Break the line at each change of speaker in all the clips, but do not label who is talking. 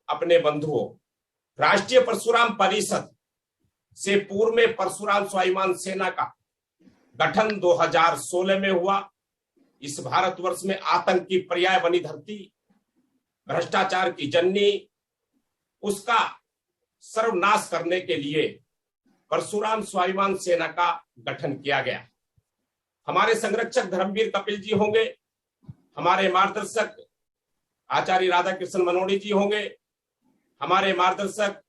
अपने बंधुओं, राष्ट्रीय परशुराम परिषद से पूर्व में परशुराम स्वाभिमान सेना का गठन 2016 में हुआ। इस भारतवर्ष में आतंक की पर्याय बनी धरती, भ्रष्टाचार की जननी, उसका सर्वनाश करने के लिए परशुराम स्वाभिमान सेना का गठन किया गया। हमारे संरक्षक धर्मवीर कपिल जी होंगे, हमारे मार्गदर्शक आचार्य राधा कृष्ण मनोड़ी जी होंगे, हमारे मार्गदर्शक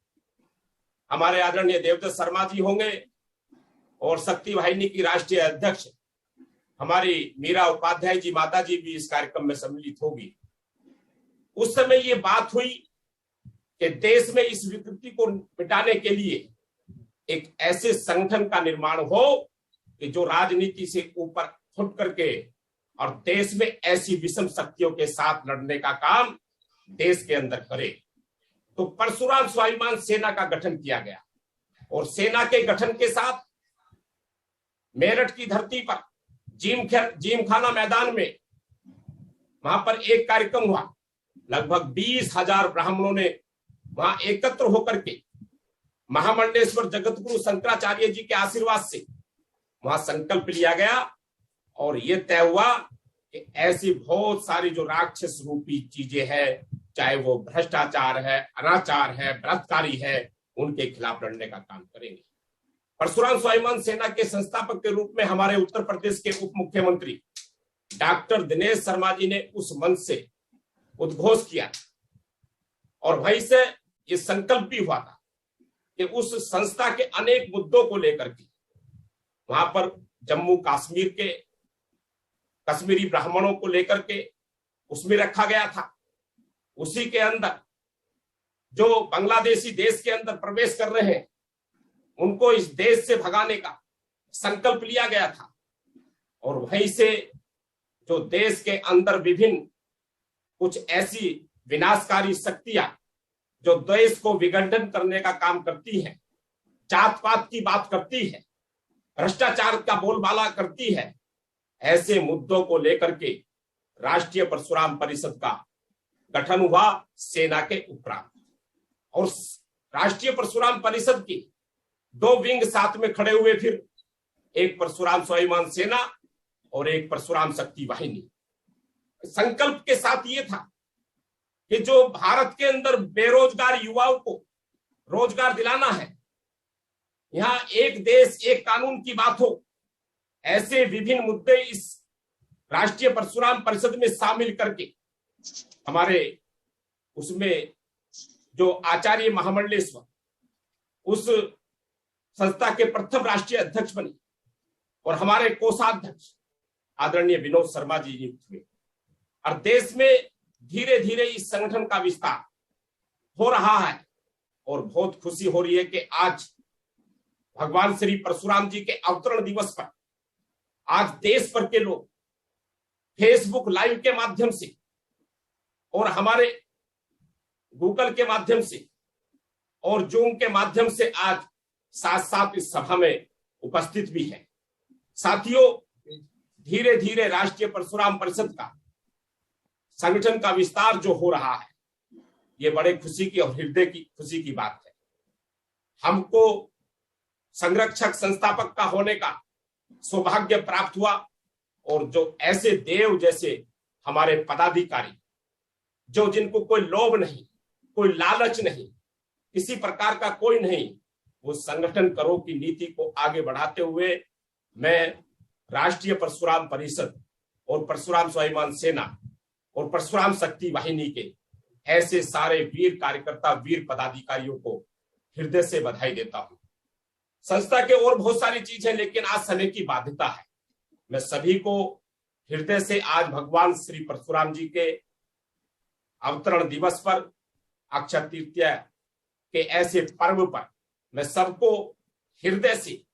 हमारे आदरणीय देवदत्त शर्मा जी होंगे, और शक्ति वाहिनी की राष्ट्रीय अध्यक्ष हमारी मीरा उपाध्याय जी माता जी भी इस कार्यक्रम में सम्मिलित होगी। उस समय ये बात हुई कि देश में इस विकृति को मिटाने के लिए एक ऐसे संगठन का निर्माण हो कि जो राजनीति से ऊपर उठ करके और देश में ऐसी विषम शक्तियों के साथ लड़ने का काम देश के अंदर करे। तो परशुराम स्वाभिमान सेना का गठन किया गया, और सेना के गठन के साथ मेरठ की धरती पर जिमखाना मैदान में वहां पर एक कार्यक्रम हुआ। लगभग 20,000 ब्राह्मणों ने वहां एकत्र होकर के महामंडलेश्वर जगतगुरु शंकराचार्य जी के आशीर्वाद से वहां संकल्प लिया गया, और ये तय हुआ कि ऐसी बहुत सारी जो राक्षस रूपी चीजें हैं, चाहे वो भ्रष्टाचार है, अनाचार है, बलात्कारी है, उनके खिलाफ लड़ने का काम करेंगे। परशुराम स्वाभिमान सेना के संस्थापक के रूप में हमारे उत्तर प्रदेश के उप मुख्यमंत्री डॉक्टर दिनेश शर्मा जी ने उस मंच से उद्घोष किया, और वहीं से ये संकल्प भी हुआ था कि उस संस्था के अनेक मुद्दों को लेकर के वहां पर जम्मू कश्मीर के कश्मीरी ब्राह्मणों को लेकर के उसमें रखा गया था। उसी के अंदर जो बांग्लादेशी देश के अंदर प्रवेश कर रहे हैं उनको इस देश से भगाने का संकल्प लिया गया था, और वहीं से जो देश के अंदर विभिन्न कुछ ऐसी विनाशकारी शक्तियां जो देश को विघटन करने का काम करती है, जात पात की बात करती है, भ्रष्टाचार का बोलबाला करती है, ऐसे मुद्दों को लेकर के राष्ट्रीय परशुराम परिषद का गठन हुआ सेना के उपरांत। और राष्ट्रीय परशुराम परिषद की 2 विंग साथ में खड़े हुए, फिर एक परशुराम स्वाभिमान सेना और एक परशुराम शक्ति वाहिनी। संकल्प के साथ ये था कि जो भारत के अंदर बेरोजगार युवाओं को रोजगार दिलाना है, यहां एक देश एक कानून की बात हो, ऐसे विभिन्न मुद्दे इस राष्ट्रीय परशुराम परिषद में शामिल करके हमारे उसमें जो आचार्य महामंडलेश्वर उस संस्था के प्रथम राष्ट्रीय अध्यक्ष बने, और हमारे कोषाध्यक्ष आदरणीय विनोद शर्मा जी नियुक्त हुए, और देश में धीरे धीरे इस संगठन का विस्तार हो रहा है। और बहुत खुशी हो रही है कि आज भगवान श्री परशुराम जी के अवतरण दिवस पर आज देश भर के लोग फेसबुक लाइव के माध्यम से और हमारे गूगल के माध्यम से और जूम के माध्यम से आज साथ साथ इस सभा में उपस्थित भी है। साथियों, धीरे धीरे राष्ट्रीय परशुराम परिषद का संगठन का विस्तार जो हो रहा है, ये बड़े खुशी की और हृदय की खुशी की बात है। हमको संरक्षक संस्थापक का होने का सौभाग्य प्राप्त हुआ, और जो ऐसे देव जैसे हमारे पदाधिकारी जो जिनको कोई लोभ नहीं, कोई लालच नहीं, किसी प्रकार का कोई नहीं, वो संगठन करो की नीति को आगे बढ़ाते हुए मैं राष्ट्रीय परशुराम परिषद और परशुराम स्वाभिमान सेना और परशुराम शक्ति वाहिनी के ऐसे सारे वीर कार्यकर्ता, वीर पदाधिकारियों को हृदय से बधाई देता हूं। संस्था के और बहुत सारी चीजें, लेकिन आज समय की बाध्यता है। मैं सभी को हृदय से आज भगवान श्री परशुराम जी के अवतरण दिवस पर, अक्षय तृतीया के ऐसे पर्व पर मैं सबको हृदय से